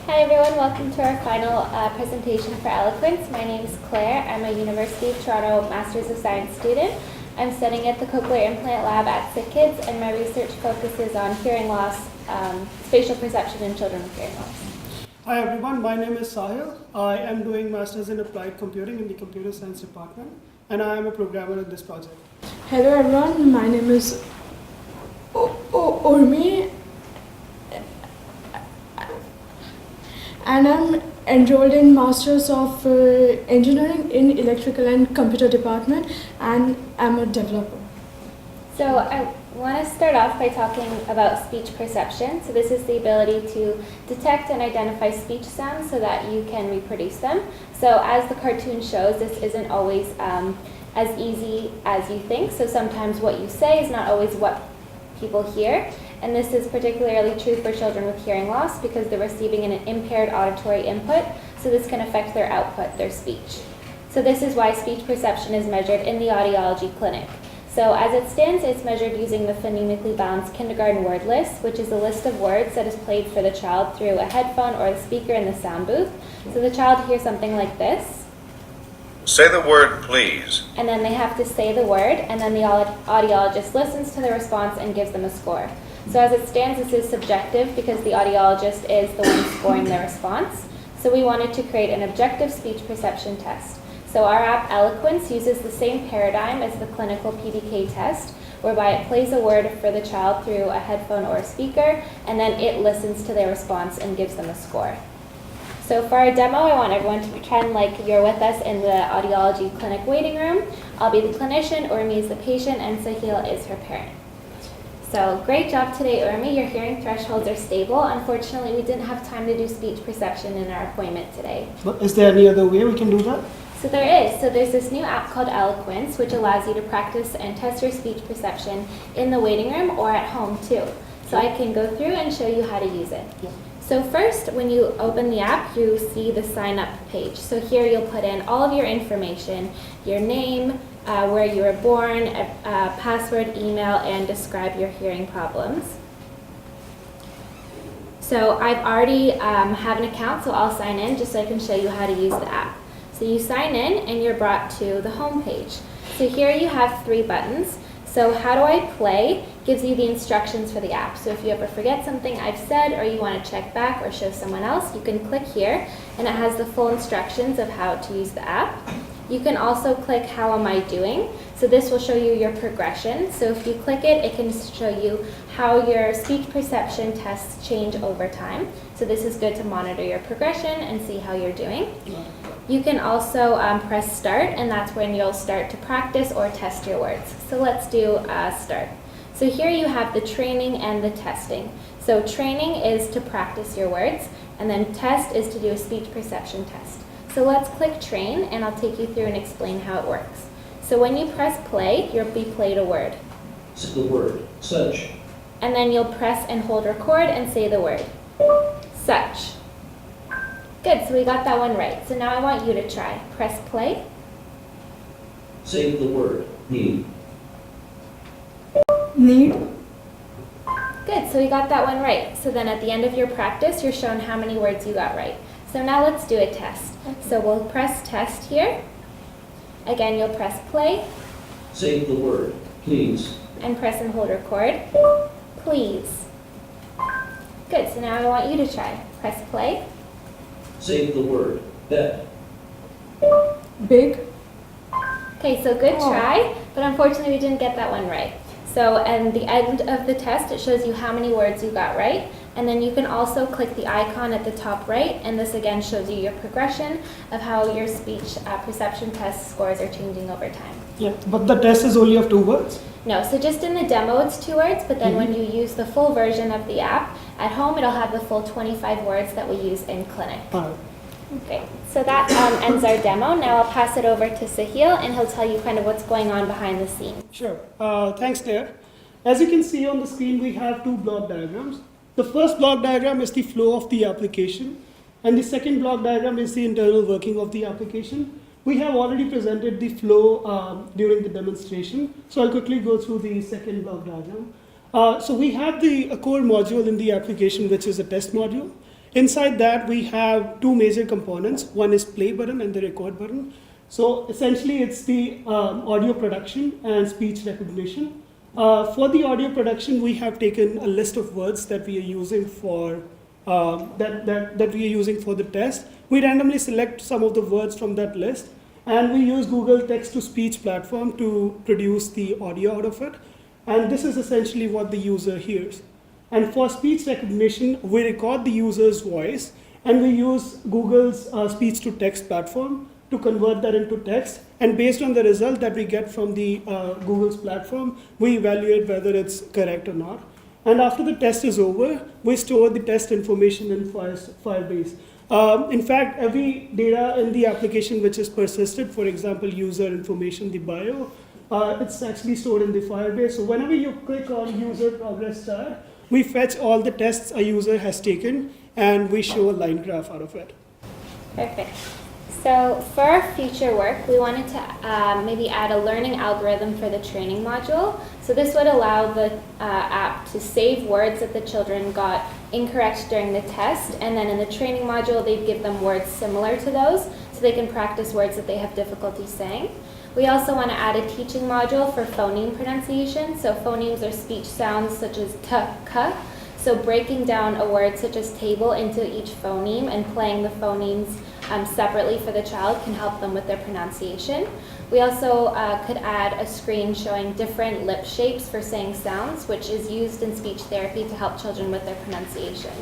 Hi everyone, welcome to our final presentation for Eloquence. My name is Claire. I'm a University of Toronto Masters of Science student. I'm studying at the Cochlear Implant Lab at Sick Kids, and my research focuses on hearing loss, spatial perception in children with hearing loss. Hi everyone, my name is Sahil. I am doing Masters in Applied Computing in the Computer Science Department, and I am a programmer in this project. Hello everyone, my name is Urmi, and I'm enrolled in Masters of Engineering in Electrical and Computer Department, and I'm a developer. So I want to start off by talking about speech perception. So this is the ability to detect and identify speech sounds so that you can reproduce them. So as the cartoon shows, this isn't always as easy as you think. So sometimes what you say is not always what people hear. And this is particularly true for children with hearing loss because they're receiving an impaired auditory input. So this can affect their output, their speech. So this is why speech perception is measured in the audiology clinic. So as it stands, it's measured using the phonemically balanced kindergarten word list, which is a list of words that is played for the child through a headphone or the speaker in the sound booth. So the child hears something like this. Say the word, please. And then they have to say the word, and then the audiologist listens to the response and gives them a score. So as it stands, this is subjective because the audiologist is the one scoring the response. So we wanted to create an objective speech perception test. So our app Eloquence uses the same paradigm as the clinical PDK test, whereby it plays a word for the child through a headphone or a speaker, and then it listens to their response and gives them a score. So for our demo, I want everyone to pretend like you're with us in the audiology clinic waiting room. I'll be the clinician, Urmi is the patient, and Sahil is her parent. So great job today, Urmi. Your hearing thresholds are stable. Unfortunately, we didn't have time to do speech perception in our appointment today. But is there any other way we can do that? So there is. So there's this new app called Eloquence, which allows you to practice and test your speech perception in the waiting room or at home too. So I can go through and show you how to use it. Yeah. So first, when you open the app, you see the sign up page. So here you'll put in all of your information, your name, where you were born, password, email, and describe your hearing problems. So I've already have an account, so I'll sign in just so I can show you how to use the app. So you sign in and you're brought to the home page. So here you have 3 buttons. So how do I play gives you the instructions for the app. So if you ever forget something I've said or you want to check back or show someone else, you can click here and it has the full instructions of how to use the app. You can also click how am I doing. So this will show you your progression. So if you click it, it can show you how your speech perception tests change over time. So this is good to monitor your progression and see how you're doing. You can also press start, and that's when you'll start to practice or test your words. So let's do start. So here you have the training and the testing. So training is to practice your words, and then test is to do a speech perception test. So let's click train, and I'll take you through and explain how it works. So when you press play, you'll be played a word. Say the word, such. And then you'll press and hold record and say the word, such. Good, so we got that one right. So now I want you to try. Press play. Say the word, need. Need. Good, so we got that one right. So then at the end of your practice, you're shown how many words you got right. So now let's do a test. So we'll press test here. Again, you'll press play. Say the word, please. And press and hold record. Please. Good, so now I want you to try. Press play. Say the word, bed. Big. Okay, so good try, but unfortunately we didn't get that one right. So at the end of the test, it shows you how many words you got right. And then you can also click the icon at the top right, and this again shows you your progression of how your speech perception test scores are changing over time. Yeah, but the test is only of 2 words? No, so just in the demo it's 2 words, but then when you use the full version of the app, at home it'll have the full 25 words that we use in clinic. Okay, so that ends our demo. Now I'll pass it over to Sahil, and he'll tell you kind of what's going on behind the scenes. Sure. Thanks, Claire. As you can see on the screen, we have 2 block diagrams. The first block diagram is the flow of the application, and the second block diagram is the internal working of the application. We have already presented the flow during the demonstration, so I'll quickly go through the second block diagram. So we have the core module in the application, which is a test module. Inside that, we have two major components. One is play button and the record button. So essentially, it's the audio production and speech recognition. For the audio production, we have taken a list of words that we are using for that we are using for the test. We randomly select some of the words from that list, and we use Google text-to-speech platform to produce the audio out of it. And this is essentially what the user hears. And for speech recognition, we record the user's voice, and we use Google's speech-to-text platform to convert that into text. And based on the result that we get from the Google's platform, we evaluate whether it's correct or not. And after the test is over, we store the test information in Firebase. In fact, every data in the application which is persisted, for example, user information, the bio, it's actually stored in the Firebase. So whenever you click on user progress tab, we fetch all the tests a user has taken, and we show a line graph out of it. Perfect. So for our future work, we wanted to maybe add a learning algorithm for the training module. So this would allow the app to save words that the children got incorrect during the test, and then in the training module, they'd give them words similar to those, so they can practice words that they have difficulty saying. We also want to add a teaching module for phoneme pronunciation. So phonemes are speech sounds such as t, k. So breaking down a word such as table into each phoneme and playing the phonemes separately for the child can help them with their pronunciation. We also could add a screen showing different lip shapes for saying sounds, which is used in speech therapy to help children with their pronunciation.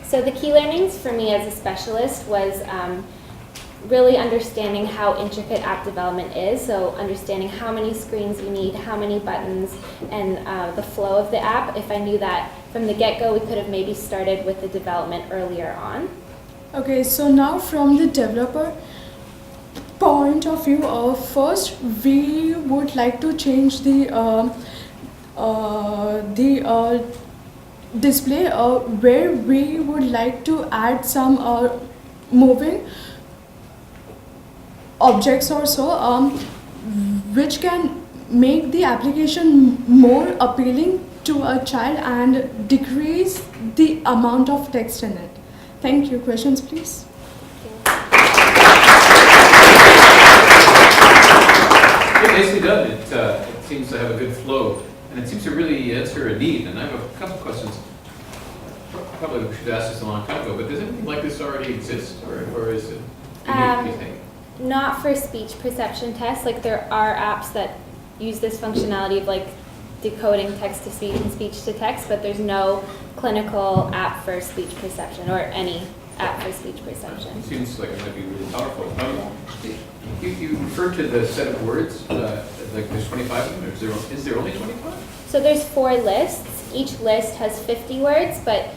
So the key learnings for me as a specialist was really understanding how intricate app development is, so understanding how many screens you need, how many buttons, and the flow of the app. If I knew that from the get-go, we could have maybe started with the development earlier on. Okay, so now from the developer point of view, first we would like to change the display where we would like to add some moving objects or so, which can make the application more appealing to a child and decrease the amount of text in it. Thank you. Questions, please? Yeah, nicely done. It seems to have a good flow, and it seems to really answer a need. And I have a couple questions. Probably we should have asked this a long time ago, but does anything like this already exist, or is it unique, do you think? Not for speech perception tests. Like there are apps that use this functionality of like decoding text to speech and speech to text, but there's no clinical app for speech perception or any app for speech perception. It seems like it might be really powerful. You referred to the set of words, like there's 25 of them, or is there only 25? So there's 4 lists. Each list has 50 words, but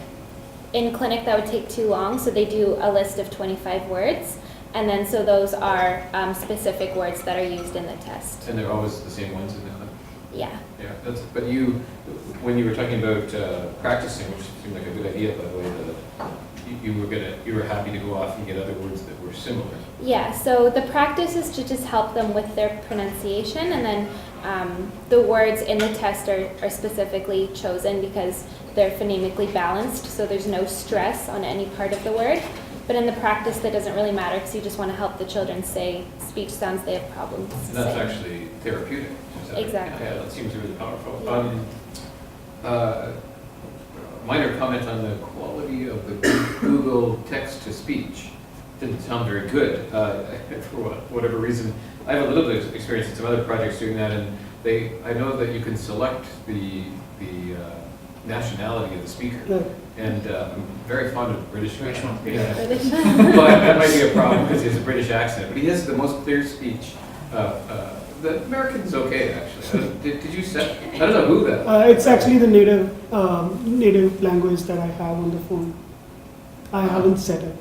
in clinic that would take too long, so they do a list of 25 words. And then so those are specific words that are used in the test. And they're always the same ones in the clinic? Yeah. Yeah, but you, when you were talking about practicing, which seemed like a good idea, by the way, you were happy to go off and get other words that were similar. Yeah, so the practice is to just help them with their pronunciation, and then the words in the test are specifically chosen because they're phonemically balanced, so there's no stress on any part of the word. But in the practice, that doesn't really matter because you just want to help the children say speech sounds they have problems And that's saying. actually therapeutic. Exactly. Yeah, that seems really powerful. Yeah. Minor comment on the quality of the Google text-to-speech. Didn't sound very good for whatever reason. I have a little bit of experience in some other projects doing that, and I know that you can select the nationality of the speaker. Right. And I'm very fond of British. Which one? Yeah. British. But that might be a problem because he has a British accent. But he has the most clear speech. The American's okay, actually. Did you set? I don't know who that. It's actually the native language that I have on the phone. I haven't set it.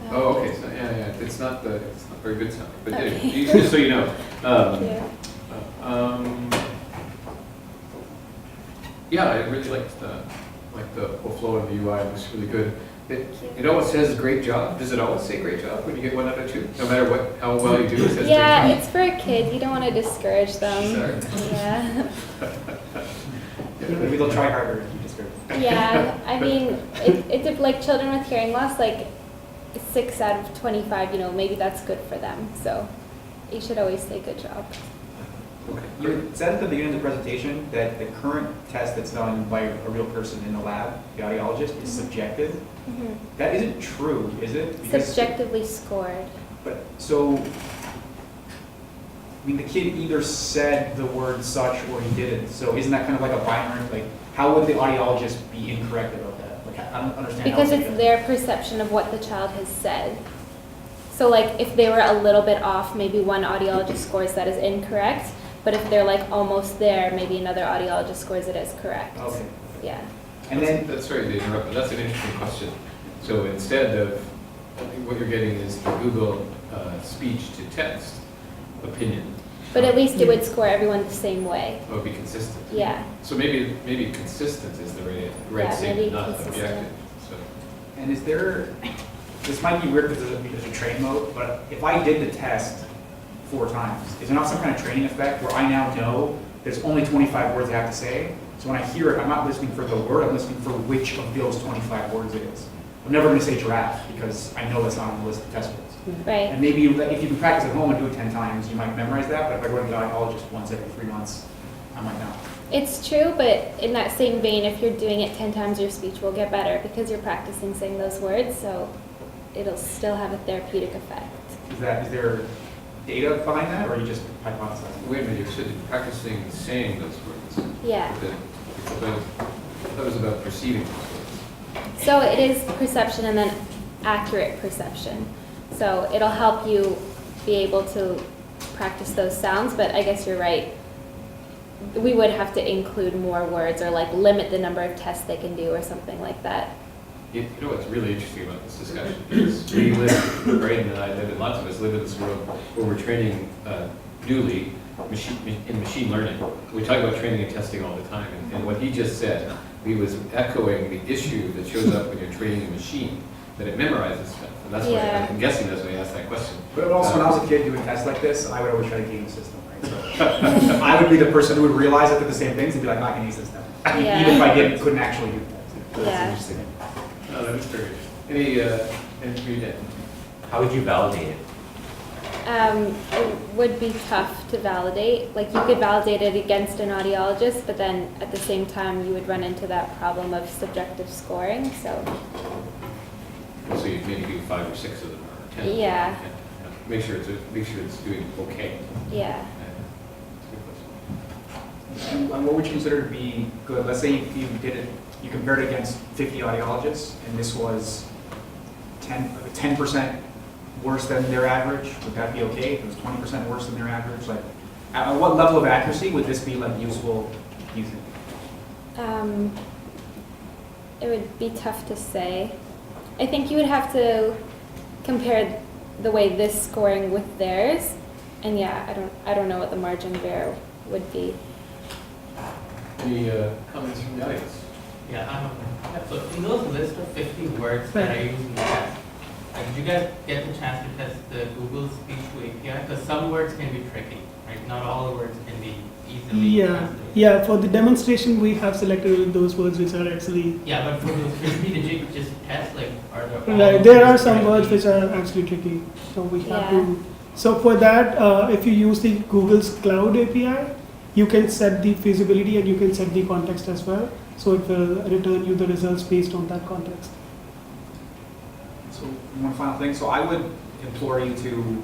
Oh, okay. So yeah. It's not very good sounding. But Okay. anyway, just so you know. Yeah. Yeah, I really liked the whole flow of the UI. It was really good. It always says great job. Does it always say great job when you get 1 out of 2? No matter how well you do, it says Yeah, great job. it's for kids. You don't want to discourage them. Sorry. Yeah. Maybe they'll try harder if you discourage them. Yeah, I mean, it's like children with hearing loss, like 6 out of 25, maybe that's good for them. So you should always say good job. Okay. You said at the beginning of the presentation that the current test that's done by a real person in the lab, the audiologist, is subjective. Mhm. That isn't true, is it? Because, Subjectively scored. but, so, I mean, the kid either said the word such or he didn't. So isn't that kind of like a binary, like, how would the audiologist be incorrect about that? Like, I don't understand. Because how it's their perception of what the child has said. So like if they were a little bit off, maybe one audiologist scores that as incorrect, but if they're like almost there, maybe another audiologist scores it as correct. Okay. Yeah. And then, That's sorry to interrupt, but that's an interesting question. So instead of, I think what you're getting is the Google speech to text opinion. But at least it would score everyone the same way. It would be consistent. Yeah. So maybe consistent is the right Yeah, statement, maybe not consistent. objective. So and is there, this might be weird because there's a train mode, but if I did the test 4 times, is there not some kind of training effect where I now know there's only 25 words I have to say? So when I hear it, I'm not listening for the word, I'm listening for which of those 25 words it is. I'm never going to say giraffe because I know that's not on the list of test words. Right. And maybe if you can practice at home and do it 10 times, you might memorize that, but if I go to the audiologist once every 3 months, I might not. It's true, but in that same vein, if you're doing it 10 times, your speech will get better because you're practicing saying those words, so it'll still have a therapeutic effect. Is there data behind that, or are you just hypothesizing? wait a minute, you said practicing saying those words. Yeah. That was about perceiving those words. So it is perception and then accurate perception. So it'll help you be able to practice those sounds, but I guess you're right. We would have to include more words or like limit the number of tests they can do or something like that. You know what's really interesting about this discussion is we live, Braden and I live, and lots of us live in this world where we're training newly in machine learning. We talk about training and testing all the time, and what he just said, he was echoing the issue that shows up when you're training a machine, that it memorizes stuff. And that's why, Yeah. I'm guessing that's why he asked that question. But also, when I was a kid doing tests like this, I would always try to game the system, right? So I would be the person who would realize that they're the same things and be like, I can use this now. Yeah. Even if I couldn't actually do that. Yeah. Interesting. Oh, that is very interesting. Any for you, Dan? How would you validate it? It would be tough to validate. Like you could validate it against an audiologist, but then at the same time you would run into that problem of subjective scoring. So So you maybe do 5 or 6 of them, or 10. Yeah. Make sure it's doing okay. yeah. That's a good question. And what would you consider to be good? Let's say you did it, you compared it against 50 audiologists, and this was 10% worse than their average. Would that be okay? If it was 20% worse than their average, like, at what level of accuracy would this be like useful, do you think? It would be tough to say. I think you would have to compare the way this scoring with theirs, and yeah, I don't know what the margin of error would be. Any comments from the audience? Yeah, so in those list of 50 words that I use in the test, did you guys get the chance to test the Google Speech to API? Because some words can be tricky, right? Not all the words can be easily translated. Yeah. For the demonstration, we have selected those words which are actually. Yeah, but for those 50, did you just test, like, are there all Right, there are words some tricky? words which are actually tricky, so we have Yeah. to. So for that, if you use the Google's Cloud API, you can set the feasibility and you can set the context as well. So it will return you the results based on that context. So one final thing, so I would implore you to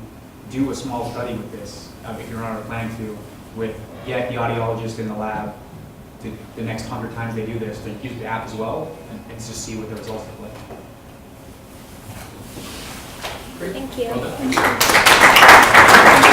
do a small study with this, if you're not planning to, get the audiologist in the lab the next 100 times they do this, to use the app as well, and just see what the results look like. Great. Thank you. Well done.